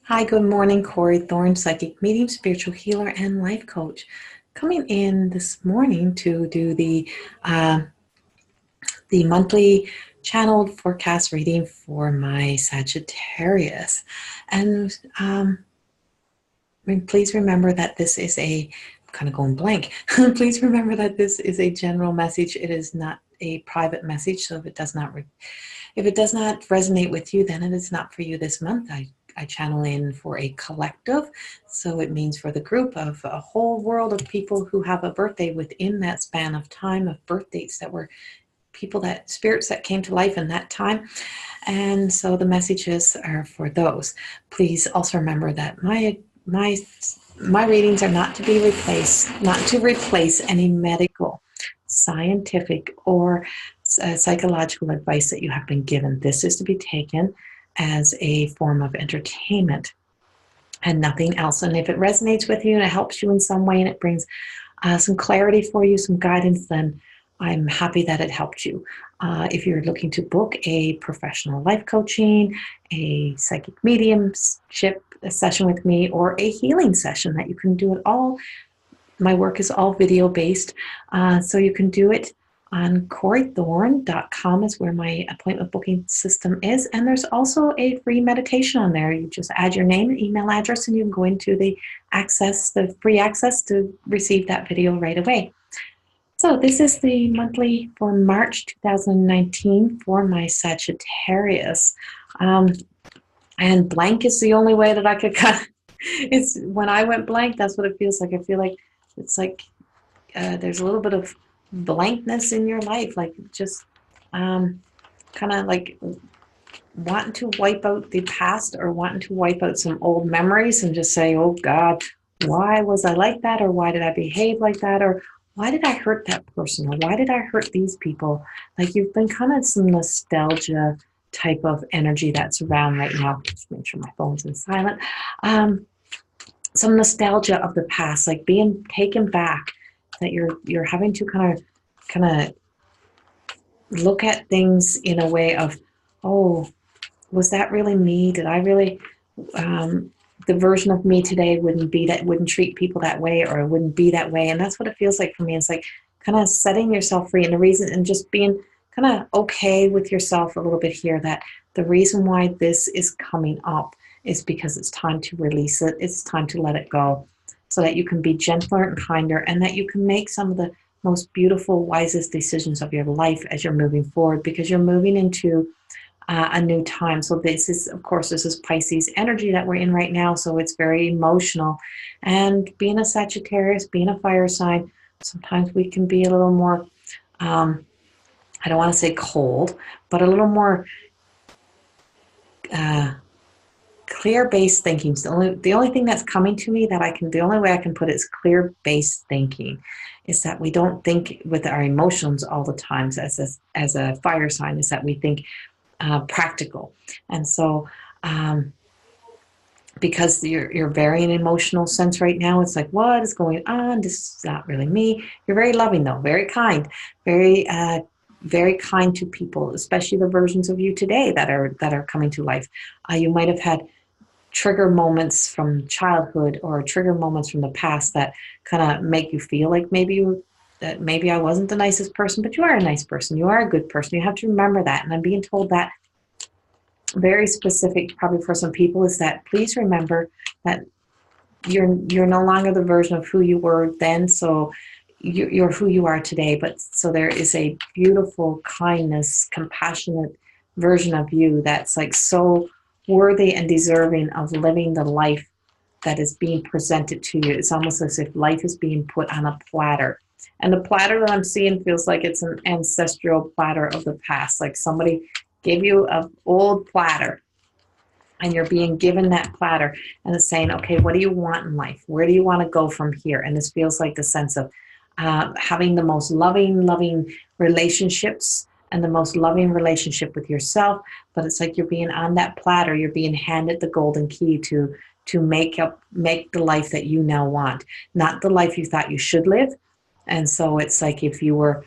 Hi, good morning. Corey Thorne, psychic medium, spiritual healer, and life coach. Coming in this morning to do the monthly channeled forecast reading for my Sagittarius. And please remember that this is I'm kind of going blank. Please remember that this is a general message. It is not a private message. So if it does not resonate with you, then it is not for you this month. I channel in for a collective, so it means for the group of a whole world of people who have a birthday within that span of time of birth dates that were spirits that came to life in that time. And so the messages are for those. Please also remember that my readings are not to replace any medical, scientific, or psychological advice that you have been given. This is to be taken as a form of entertainment and nothing else. And if it resonates with you and it helps you in some way and it brings some clarity for you, some guidance, then I'm happy that it helped you. If you're looking to book a professional life coaching, a psychic mediumship session with me, or a healing session, that you can do it all. My work is all video based, so you can do it on CoreyThorne.com is where my appointment booking system is. And there's also a free meditation on there. You just add your name and email address and you can go into the free access to receive that video right away. So this is the monthly for March 2019 for my Sagittarius. And blank is the only way that I could cut. It's when I went blank, that's what it feels like. I feel like it's like there's a little bit of blankness in your life, like just kind of like wanting to wipe out the past or wanting to wipe out some old memories and just say, oh God, why was I like that? Or why did I behave like that? Or why did I hurt that person? Or why did I hurt these people? Like you've been kind of some nostalgia type of energy that's around right now. Just make sure my phone's in silent. Some nostalgia of the past, like being taken back, that you're having to kind of look at things in a way of, oh, was that really me? Did I really the version of me today wouldn't treat people that way, or wouldn't be that way. And that's what it feels like for me. It's like kind of setting yourself free, and the reason, and just being kind of okay with yourself a little bit here, that the reason why this is coming up is because it's time to release it. It's time to let it go, so that you can be gentler and kinder, and that you can make some of the most beautiful, wisest decisions of your life as you're moving forward, because you're moving into a new time. So this is, of course, this is Pisces energy that we're in right now. So it's very emotional. And being a Sagittarius, being a fire sign, sometimes we can be a little more, I don't want to say cold, but a little more clear-based thinking. The only thing that's coming to me the only way I can put it is clear-based thinking, is that we don't think with our emotions all the time as a fire sign, is that we think practical. And so because you're very in an emotional sense right now, it's like, what is going on? This is not really me. You're very loving though, very kind, very kind to people, especially the versions of you today that are coming to life. You might have had trigger moments from childhood or trigger moments from the past that kind of make you feel like maybe I wasn't the nicest person, but you are a nice person. You are a good person. You have to remember that. And I'm being told that very specific, probably for some people, is that please remember that you're no longer the version of who you were then. So you're who you are today. But so there is a beautiful kindness, compassionate version of you that's like so worthy and deserving of living the life that is being presented to you. It's almost as if life is being put on a platter. And the platter that I'm seeing feels like it's an ancestral platter of the past. Like somebody gave you an old platter and you're being given that platter and it's saying, okay, what do you want in life? Where do you want to go from here? And this feels like the sense of having the most loving relationships and the most loving relationship with yourself. But it's like you're being on that platter, you're being handed the golden key to make the life that you now want, not the life you thought you should live. And so it's like if you were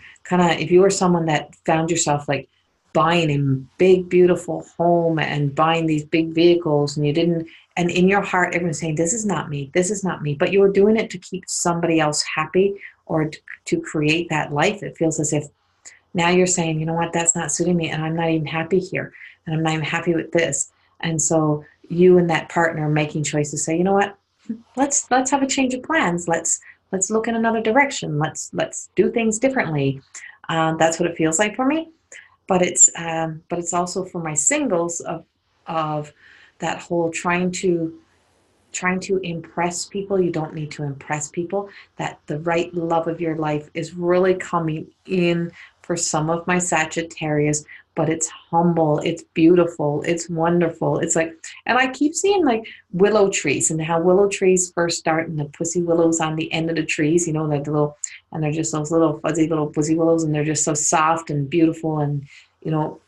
someone that found yourself like buying a big, beautiful home and buying these big vehicles, and you didn't, and in your heart, everyone's saying, this is not me, this is not me, but you were doing it to keep somebody else happy or to create that life. It feels as if now you're saying, you know what, that's not suiting me, and I'm not even happy here, and I'm not even happy with this. And so you and that partner making choices, say, you know what, let's have a change of plans. Let's look in another direction. Let's do things differently. That's what it feels like for me. But it's also for my singles of that whole trying to impress people. You don't need to impress people. That the right love of your life is really coming in for some of my Sagittarius, but it's humble, it's beautiful, it's wonderful. It's like, and I keep seeing like willow trees and how willow trees first start and the pussy willows on the end of the trees, you know, like the little, and they're just those little fuzzy little pussy willows, and they're just so soft and beautiful. And, you know,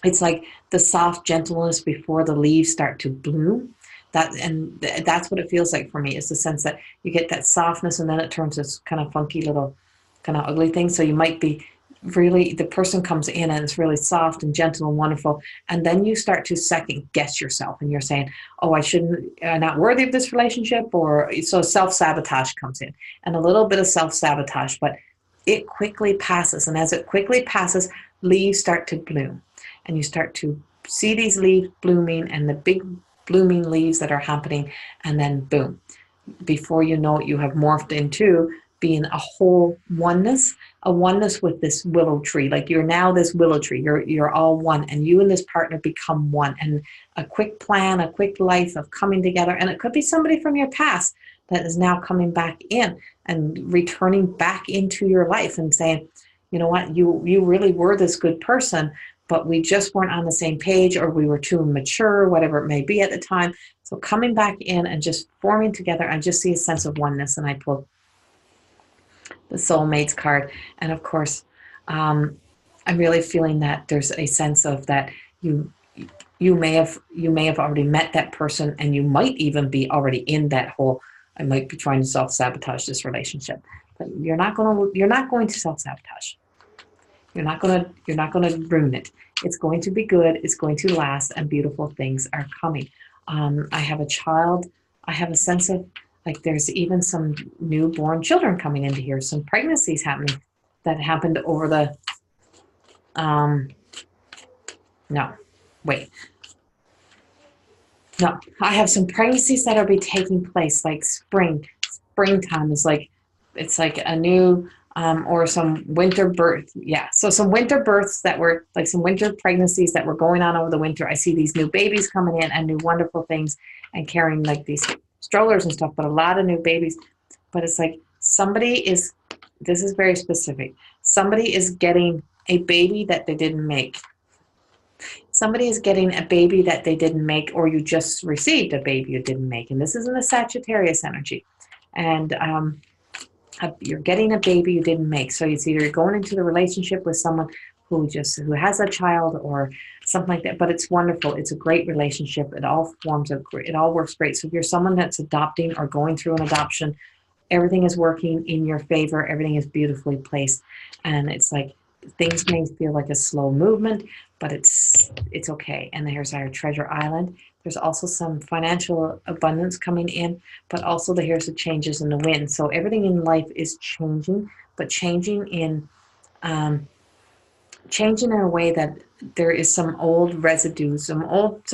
it's like the soft gentleness before the leaves start to bloom. That's what it feels like for me. It's the sense that you get that softness, and then it turns this kind of funky little kind of ugly thing. So you might be really, the person comes in and it's really soft and gentle and wonderful, and then you start to second guess yourself, and you're saying, oh, I'm not worthy of this relationship, or so self-sabotage comes in, and a little bit of self-sabotage, but it quickly passes. And as it quickly passes, leaves start to bloom, and you start to see these leaves blooming and the big blooming leaves that are happening, and then boom, before you know it, you have morphed into being a whole oneness, a oneness with this willow tree. Like you're now this willow tree, you're all one, and you and this partner become one. And a quick plan, a quick life of coming together, and it could be somebody from your past that is now coming back in and returning back into your life and saying, you know what, you really were this good person, but we just weren't on the same page, or we were too immature, whatever it may be at the time. So coming back in and just forming together, I just see a sense of oneness. And I pull the soulmates card. And of course, I'm really feeling that there's a sense of that you may have already met that person, and you might even be already in that whole, I might be trying to self-sabotage this relationship. But you're not going to self-sabotage. You're not going to ruin it. It's going to be good. It's going to last, and beautiful things are coming. I have a child. I have a sense of like there's even some newborn children coming into here. Some pregnancies happening that happened over the. No, wait. No, I have some pregnancies that are be taking place like springtime is like, it's like a new, or some winter birth. Yeah. So some winter births that were like some winter pregnancies that were going on over the winter. I see these new babies coming in and new wonderful things and carrying like these strollers and stuff, but a lot of new babies. But it's like this is very specific. Somebody is getting a baby that they didn't make. Somebody is getting a baby that they didn't make, or you just received a baby you didn't make. And this is in the Sagittarius energy. And you're getting a baby you didn't make. So it's either going into the relationship with someone who has a child or something like that. But it's wonderful. It's a great relationship. It all works great. So if you're someone that's adopting or going through an adoption, everything is working in your favor. Everything is beautifully placed. And it's like, things may feel like a slow movement, but it's okay. And here's our treasure island. There's also some financial abundance coming in, but also here's the changes in the wind. So everything in life is changing, but changing in a way that there is some old residue, some old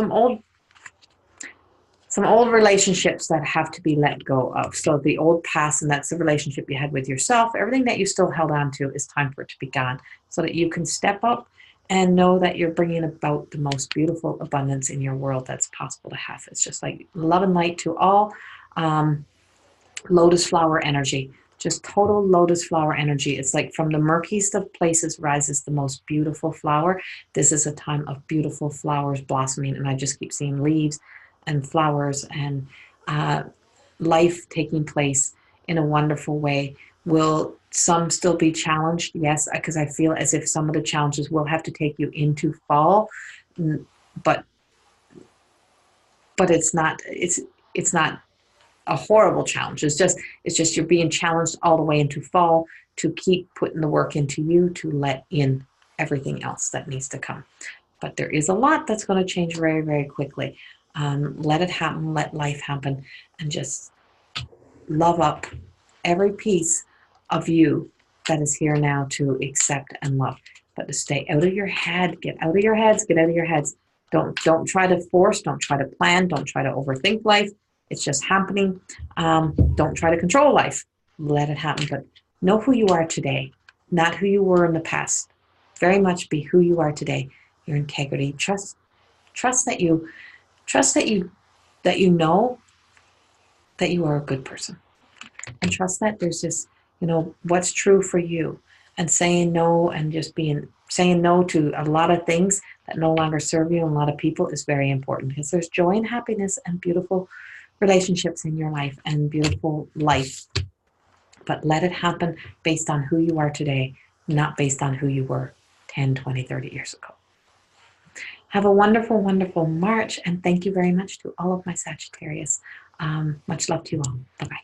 relationships that have to be let go of. So the old past, and that's the relationship you had with yourself, everything that you still held on to, is time for it to be gone, so that you can step up and know that you're bringing about the most beautiful abundance in your world that's possible to have. It's just like love and light to all. Lotus flower energy, just total lotus flower energy. It's like from the murkiest of places rises the most beautiful flower. This is a time of beautiful flowers blossoming, and I just keep seeing leaves and flowers and life taking place in a wonderful way. Will some still be challenged? Yes, because I feel as if some of the challenges will have to take you into fall, but it's not a horrible challenge. It's just you're being challenged all the way into fall to keep putting the work into you to let in everything else that needs to come. But there is a lot that's going to change very, very quickly. Let it happen, let life happen, and just love up every piece of you that is here now to accept and love. But to stay out of your head, get out of your heads, get out of your heads. Don't try to force, don't try to plan, don't try to overthink life. It's just happening. Don't try to control life. Let it happen. But know who you are today, not who you were in the past. Very much be who you are today. Your integrity. Trust that you know that you are a good person. And trust that there's just, what's true for you. And saying no and just saying no to a lot of things that no longer serve you and a lot of people is very important, because there's joy and happiness and beautiful relationships in your life and beautiful life. But let it happen based on who you are today, not based on who you were 10, 20, 30 years ago. Have a wonderful, wonderful March, and thank you very much to all of my Sagittarius. Much love to you all. Bye-bye.